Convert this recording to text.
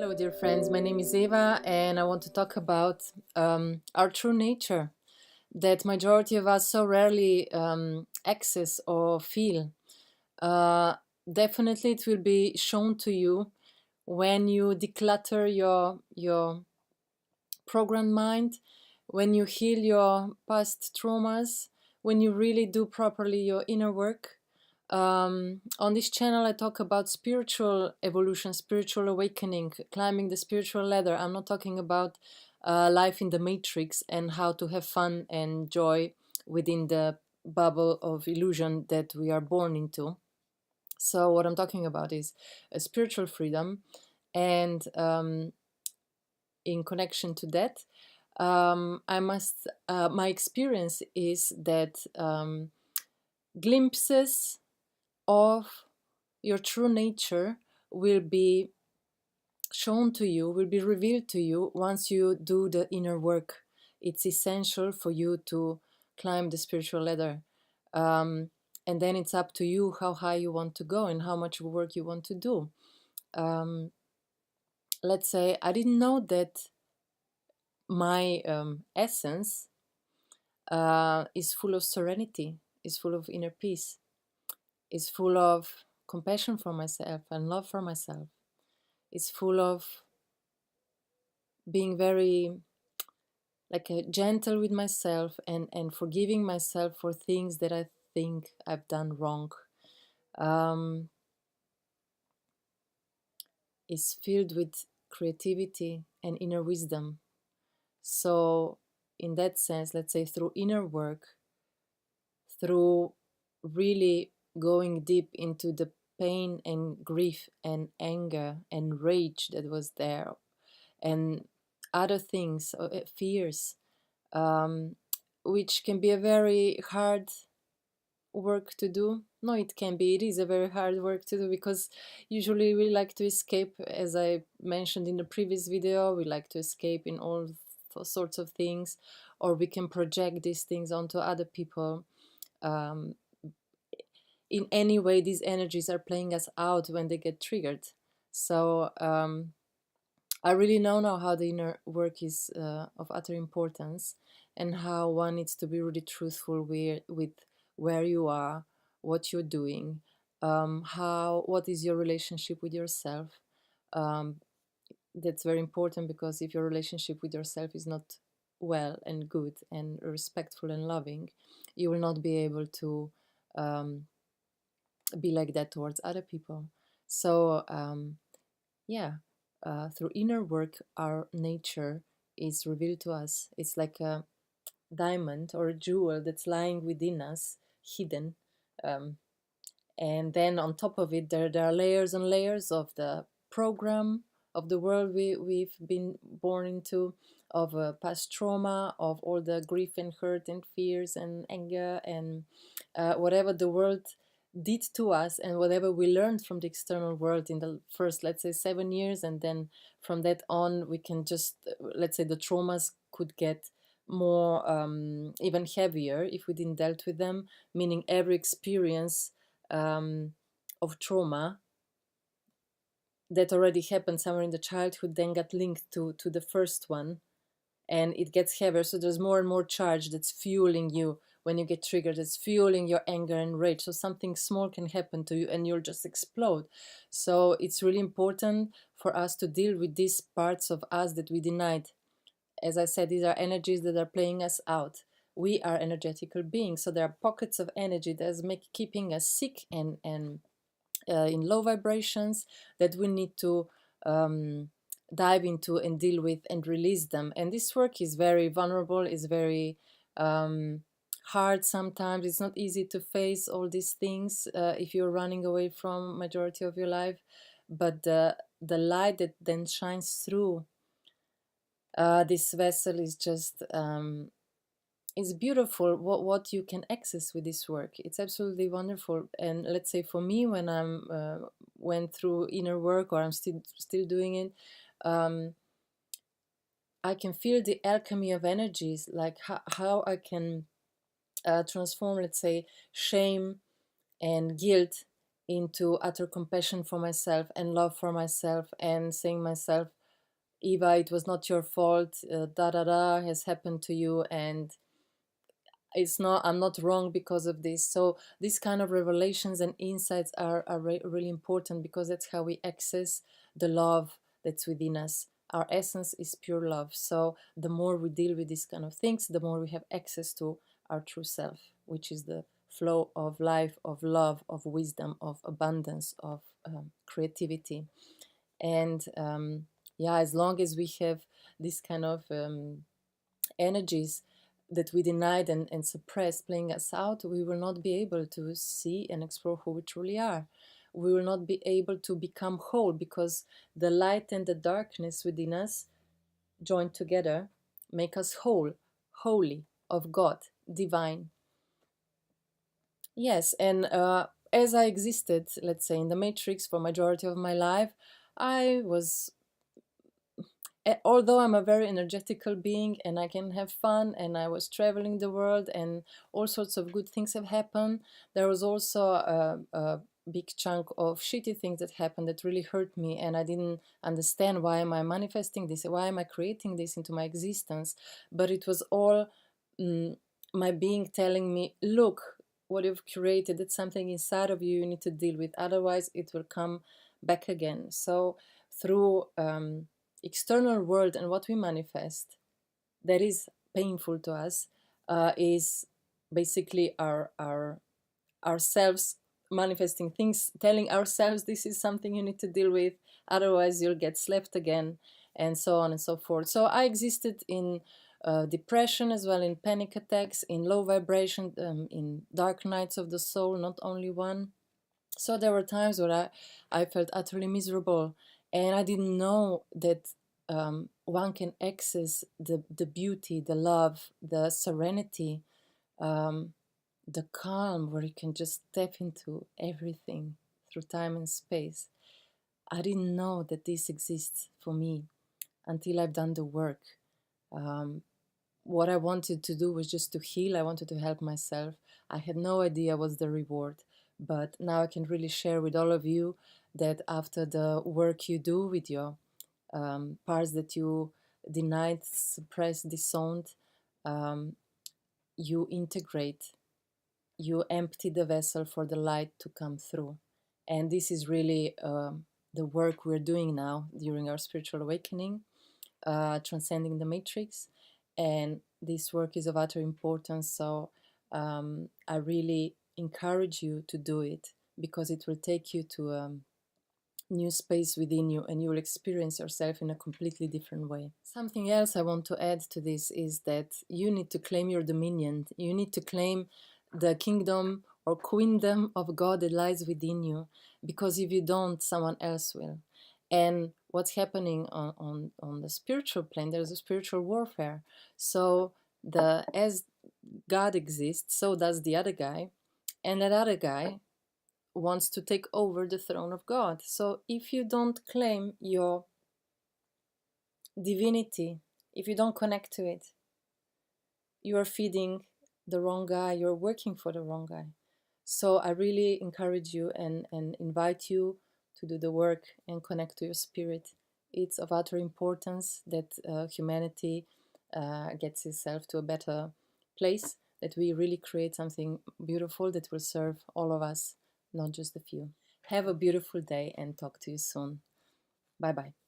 Hello, dear friends. My name is Eva, and I want to talk about our true nature that majority of us so rarely access or feel. Uh, Definitely, it will be shown to you when you declutter your programmed mind, when you heal your past traumas, when you really do properly your inner work. On this channel, I talk about spiritual evolution, spiritual awakening, climbing the spiritual ladder. I'm not talking about life in the matrix and how to have fun and joy within the bubble of illusion that we are born into. So, what I'm talking about is a spiritual freedom, and in connection to that, my experience is that glimpses of your true nature will be shown to you, will be revealed to you once you do the inner work. It's essential for you to climb the spiritual ladder. And then it's up to you how high you want to go and how much work you want to do. Let's say I didn't know that my essence is full of serenity, is full of inner peace, is full of compassion for myself and love for myself. It's full of being very gentle with myself and forgiving myself for things that I think I've done wrong. Um, is filled with creativity and inner wisdom. So, in that sense, let's say through inner work, through really going deep into the pain and grief and anger and rage that was there, and other things, fears, um, which can be a very hard work to do. No, it can be. It is a very hard work to do because usually we like to escape, as I mentioned in the previous video, we like to escape in all sorts of things, or we can project these things onto other people. Um, in any way, these energies are playing us out when they get triggered. So I really know now how the inner work is of utter importance, and how one needs to be really truthful with where you are, what you're doing, what is your relationship with yourself. Um, that's very important, because if your relationship with yourself is not well and good and respectful and loving, you will not be able to um, be like that towards other people. So yeah, through inner work, our nature is revealed to us. It's like a diamond or a jewel that's lying within us, hidden. Um, and then on top of it, there are layers and layers of the program of the world we've been born into, of past trauma, of all the grief and hurt and fears and anger and whatever the world did to us, and whatever we learned from the external world in the first, let's say, 7 years. And then from that on, we can just, let's say, the traumas could get more, even heavier if we didn't dealt with them, meaning every experience of trauma that already happened somewhere in the childhood then got linked to the first one, and it gets heavier. So there's more and more charge that's fueling you when you get triggered. It's fueling your anger and rage. So something small can happen to you and you'll just explode. So it's really important for us to deal with these parts of us that we denied. As I said, these are energies that are playing us out. We are energetical beings, so there are pockets of energy that's keeping us sick and in low vibrations, that we need to dive into and deal with and release them. And this work is very vulnerable, is very hard sometimes. It's not easy to face all these things if you're running away from majority of your life. But the light that then shines through this vessel is just it's beautiful what you can access with this work. It's absolutely wonderful. And let's say for me, when I'm went through inner work, or I'm still doing it, I can feel the alchemy of energies, like how I can transform, let's say, shame and guilt into utter compassion for myself and love for myself, and saying myself, Eva, it was not your fault, da da da has happened to you, and it's not, I'm not wrong because of this. So these kind of revelations and insights are really important, because that's how we access the love that's within us. Our essence is pure love. So the more we deal with these kind of things, the more we have access to our true self, which is the flow of life, of love, of wisdom, of abundance, of creativity. And yeah, as long as we have this kind of energies that we denied and suppressed playing us out, we will not be able to see and explore who we truly are. We will not be able to become whole, because the light and the darkness within us joined together make us whole, holy, of God, divine. Yes, and as I existed, let's say, in the matrix for majority of my life, I was, although I'm a very energetical being and I can have fun, and I was traveling the world and all sorts of good things have happened, there was also a big chunk of shitty things that happened that really hurt me, and I didn't understand, why am I manifesting this, why am I creating this into my existence. But it was all my being telling me, look, what you've created, it's something inside of you, you need to deal with, otherwise it will come back again. So through external world and what we manifest that is painful to us, is basically our ourselves manifesting things, telling ourselves this is something you need to deal with, otherwise you'll get slapped again, and so on and so forth. So I existed in depression as well, in panic attacks, in low vibration, in dark nights of the soul, not only one. So there were times where I felt utterly miserable, and I didn't know that one can access the beauty, the love, the serenity, um, the calm, where you can just step into everything through time and space. I didn't know that this exists for me until I've done the work. Um, what I wanted to do was just to heal. I wanted to help myself. I had no idea what's the reward. But now I can really share with all of you that after the work you do with your parts that you denied, suppressed, disowned, um, you integrate, you empty the vessel for the light to come through. And this is really the work we're doing now during our spiritual awakening, transcending the matrix. And this work is of utter importance. So I really encourage you to do it, because it will take you to new space within you, and you will experience yourself in a completely different way. Something else I want to add to this is that you need to claim your dominion. You need to claim the kingdom or queendom of God that lies within you, because if you don't, someone else will. And what's happening on the spiritual plane, there's a spiritual warfare. So as God exists, so does the other guy, and that other guy wants to take over the throne of God. So if you don't claim your divinity, if you don't connect to it, you are feeding the wrong guy, you're working for the wrong guy. So I really encourage you and invite you to do the work and connect to your spirit. It's of utter importance that humanity gets itself to a better place, that we really create something beautiful that will serve all of us, not just a few. Have a beautiful day, and talk to you soon. Bye bye.